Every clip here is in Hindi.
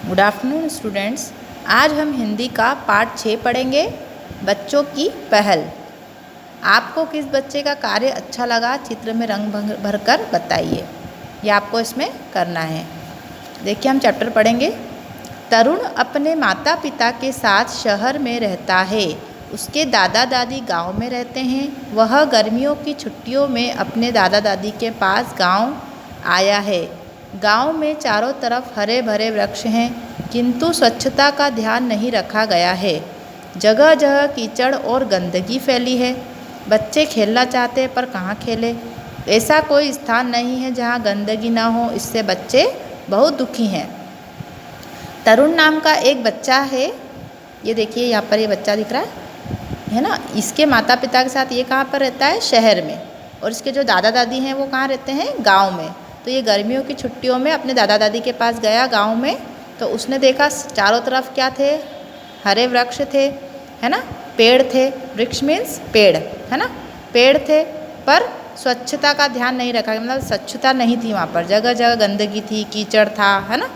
Good afternoon students. आज हम हिंदी का पाठ 6 पढ़ेंगे, बच्चों की पहल। आपको किस बच्चे का कार्य अच्छा लगा चित्र में रंग भरकर बताइए। यह आपको इसमें करना है। देखिए हम चैप्टर पढ़ेंगे। तरुण अपने माता पिता के साथ शहर में रहता है। उसके दादा दादी गांव में रहते हैं। वह गर्मियों की छुट्टियों में अपने दादा दादी के पास गांव आया है। गांव में चारों तरफ हरे भरे वृक्ष हैं, किंतु स्वच्छता का ध्यान नहीं रखा गया है। जगह जगह कीचड़ और गंदगी फैली है। बच्चे खेलना चाहते हैं पर कहाँ खेले। ऐसा कोई स्थान नहीं है जहाँ गंदगी ना हो। इससे बच्चे बहुत दुखी हैं। तरुण नाम का एक बच्चा है। ये देखिए यहाँ पर ये बच्चा दिख रहा है ना। इसके माता पिता के साथ ये कहाँ पर रहता है? शहर में। और इसके जो दादा दादी हैं वो कहाँ रहते हैं? गांव में। तो ये गर्मियों की छुट्टियों में अपने दादा दादी के पास गया गांव में। तो उसने देखा चारों तरफ क्या थे? हरे वृक्ष थे, है ना, पेड़ थे। वृक्ष मीन्स पेड़, है ना, पेड़ थे, पर स्वच्छता का ध्यान नहीं रखा। मतलब स्वच्छता नहीं थी वहाँ पर। जगह जगह गंदगी थी, कीचड़ था, है ना।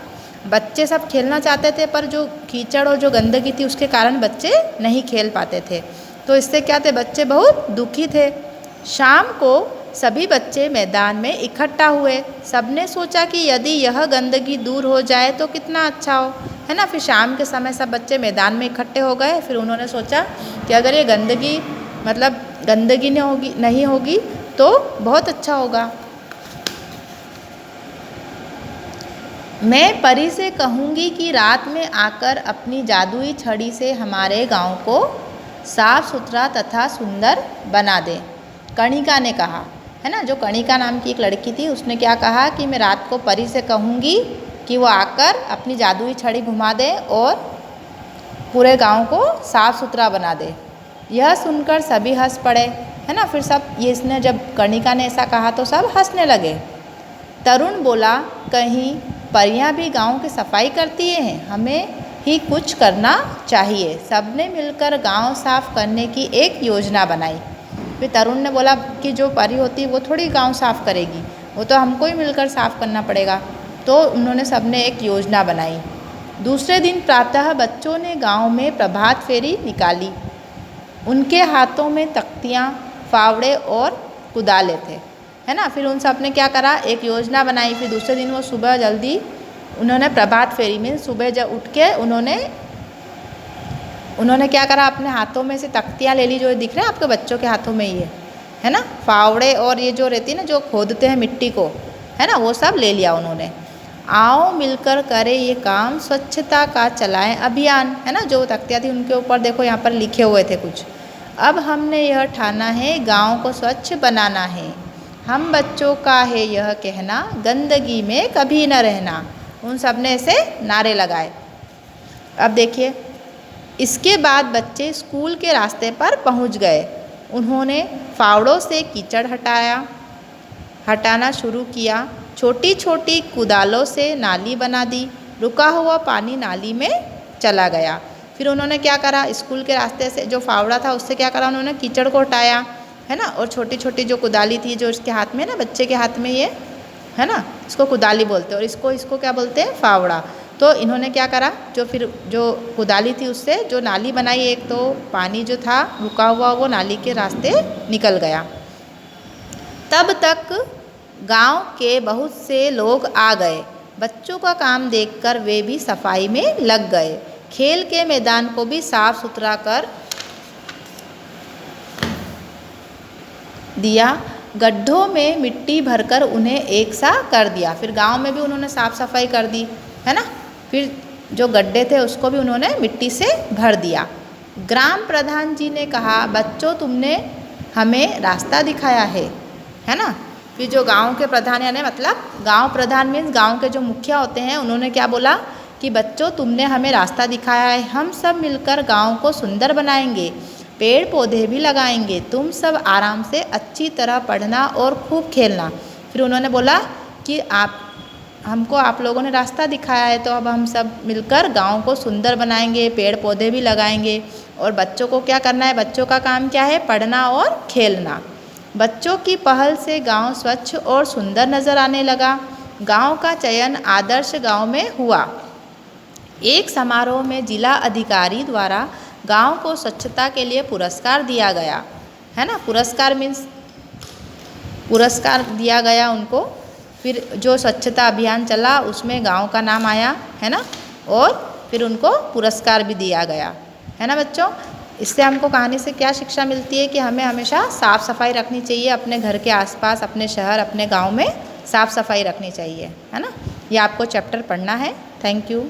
बच्चे सब खेलना चाहते थे पर जो कीचड़ और जो गंदगी थी उसके कारण बच्चे नहीं खेल पाते थे। तो इससे क्या थे? बच्चे बहुत दुखी थे। शाम को सभी बच्चे मैदान में इकट्ठा हुए। सबने सोचा कि यदि यह गंदगी दूर हो जाए तो कितना अच्छा हो, है ना। फिर शाम के समय सब बच्चे मैदान में इकट्ठे हो गए। फिर उन्होंने सोचा कि अगर ये गंदगी गंदगी नहीं होगी तो बहुत अच्छा होगा। मैं परी से कहूँगी कि रात में आकर अपनी जादुई छड़ी से हमारे गांव को साफ सुथरा तथा सुंदर बना दे। कणिका ने कहा, है ना। जो कणिका नाम की एक लड़की थी उसने क्या कहा कि मैं रात को परी से कहूँगी कि वो आकर अपनी जादुई छड़ी घुमा दे और पूरे गांव को साफ सुथरा बना दे। यह सुनकर सभी हंस पड़े, है ना। फिर सब इसने जब कणिका ने ऐसा कहा तो सब हंसने लगे। तरुण बोला, कहीं परियां भी गांव की सफाई करती हैं? हमें ही कुछ करना चाहिए। सबने मिलकर गांव साफ करने की एक योजना बनाई। फिर तरुण ने बोला कि जो परी होती है वो थोड़ी गांव साफ करेगी, वो तो हमको ही मिलकर साफ करना पड़ेगा। तो उन्होंने सबने एक योजना बनाई। दूसरे दिन प्रातः बच्चों ने गांव में प्रभात फेरी निकाली। उनके हाथों में तख्तियाँ, फावड़े और कुदाले थे, है ना। फिर उन सब ने क्या करा? एक योजना बनाई। फिर दूसरे दिन वो सुबह जल्दी उन्होंने प्रभात फेरी में सुबह जब उठ के उन्होंने क्या करा? अपने हाथों में से तख्तियाँ ले ली, जो दिख रहे हैं आपके बच्चों के हाथों में, ये है ना, फावड़े और ये जो रहती है ना जो खोदते हैं मिट्टी को, है ना, वो सब ले लिया उन्होंने। आओ मिलकर करें ये काम, स्वच्छता का चलाएं अभियान, है ना। जो तख्तियाँ थी उनके ऊपर देखो यहाँ पर लिखे हुए थे कुछ। अब हमने यह ठाना है गाँव को स्वच्छ बनाना है। हम बच्चों का है यह कहना, गंदगी में कभी न रहना। उन सब ने ऐसे नारे लगाए। अब देखिए, इसके बाद बच्चे स्कूल के रास्ते पर पहुंच गए। उन्होंने फावड़ों से कीचड़ हटाना शुरू किया। छोटी छोटी कुदालों से नाली बना दी। रुका हुआ पानी नाली में चला गया। फिर उन्होंने क्या करा? स्कूल के रास्ते से जो फावड़ा था उससे क्या करा? उन्होंने कीचड़ को हटाया, है ना। और छोटी छोटी जो कुदाली थी जो इसके हाथ में ना, बच्चे के हाथ में, ये है ना, इसको कुदाली बोलते हैं और इसको क्या बोलते हैं? फावड़ा। तो इन्होंने क्या करा? जो कुदाली थी उससे जो नाली बनाई, एक तो पानी जो था रुका हुआ वो नाली के रास्ते निकल गया। तब तक गांव के बहुत से लोग आ गए। बच्चों का काम देखकर वे भी सफाई में लग गए। खेल के मैदान को भी साफ सुथरा कर दिया। गड्ढों में मिट्टी भरकर उन्हें एक सा कर दिया। फिर गांव में भी उन्होंने साफ सफाई कर दी, है ना। फिर जो गड्ढे थे उसको भी उन्होंने मिट्टी से भर दिया। ग्राम प्रधान जी ने कहा, बच्चों तुमने हमें रास्ता दिखाया है ना। फिर जो गांव के प्रधान यानी मतलब गांव प्रधान मीन्स गांव के जो मुखिया होते हैं, उन्होंने क्या बोला कि बच्चों तुमने हमें रास्ता दिखाया है। हम सब मिलकर गांव को सुंदर बनाएंगे, पेड़ पौधे भी लगाएंगे। तुम सब आराम से अच्छी तरह पढ़ना और खूब खेलना। फिर उन्होंने बोला कि हमको आप लोगों ने रास्ता दिखाया है तो अब हम सब मिलकर गांव को सुंदर बनाएंगे, पेड़ पौधे भी लगाएंगे। और बच्चों को क्या करना है? बच्चों का काम क्या है? पढ़ना और खेलना। बच्चों की पहल से गांव स्वच्छ और सुंदर नज़र आने लगा। गांव का चयन आदर्श गांव में हुआ। एक समारोह में जिला अधिकारी द्वारा गांव को स्वच्छता के लिए पुरस्कार दिया गया, है ना। पुरस्कार मीन्स पुरस्कार दिया गया उनको। फिर जो स्वच्छता अभियान चला उसमें गांव का नाम आया, है ना, और फिर उनको पुरस्कार भी दिया गया, है ना बच्चों। इससे हमको कहानी से क्या शिक्षा मिलती है कि हमें हमेशा साफ़ सफाई रखनी चाहिए, अपने घर के आसपास, अपने शहर, अपने गांव में साफ़ सफाई रखनी चाहिए, है ना। ये आपको चैप्टर पढ़ना है। Thank you.